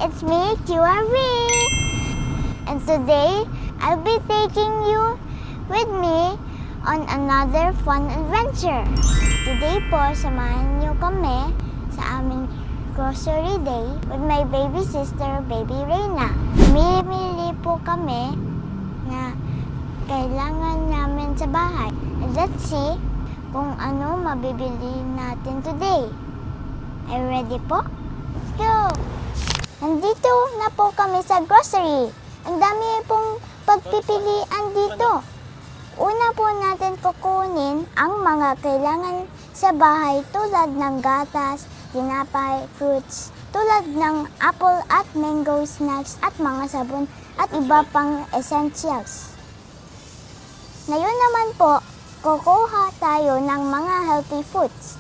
it's me, QRV! And today, I'll be taking you with me on another fun adventure. Today po, samahan niyo kami sa aming grocery day with my baby sister, Baby Reyna. Mimili po kami na kailangan namin sa bahay. And let's see kung ano mabibili natin today. Are you ready po? Let's go! Nandito na po kami sa grocery. Ang dami pong pagpipilian dito. Una po natin kukunin ang mga kailangan sa bahay tulad ng gatas, tinapay, fruits, tulad ng apple at mango snacks at mga sabon at iba pang essentials. Ngayon naman po, kukuha tayo ng mga healthy foods.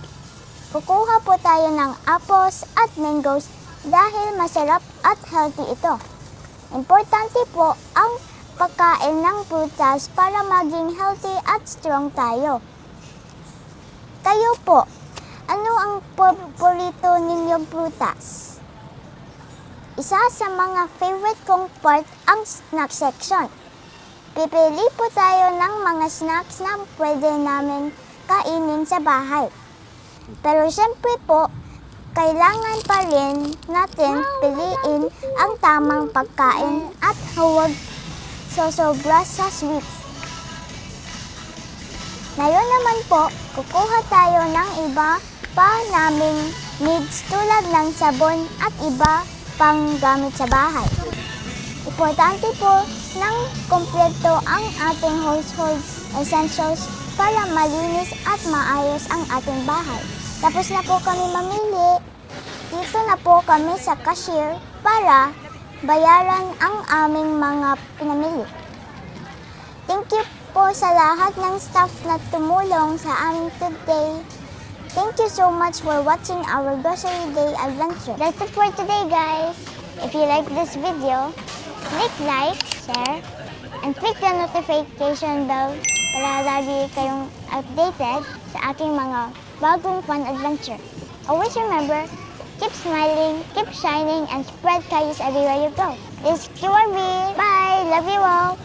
Kukuha po tayo ng apples at mangoes dahil masarap at healthy ito. Importante po ang pagkain ng prutas para maging healthy at strong tayo. Kayo po, ano ang paborito ninyong prutas? Isa sa mga favorite kong part ang snack section. Pipili po tayo ng mga snacks na pwede namin kainin sa bahay. Pero syempre po, kailangan pa rin natin piliin ang tamang pagkain at huwag sosobra sa sweets. Ngayon naman po, kukuha tayo ng iba pa naming needs tulad ng sabon at iba pang gamit sa bahay. Importante po ng kompleto ang ating household essentials para malinis at maayos ang ating bahay. Tapos na po kami mamili. Dito na po kami sa cashier para bayaran ang aming mga pinamili. Thank you po sa lahat ng staff na tumulong sa amin today. Thank you so much for watching our grocery day adventure. That's it for today, guys. If you like this video, click like, share, and click the notification bell para lagi kayong updated sa aking mga bagong fun adventure. Always remember, keep smiling, keep shining, and spread kindness everywhere you go. This is QRV. Bye! Love you all!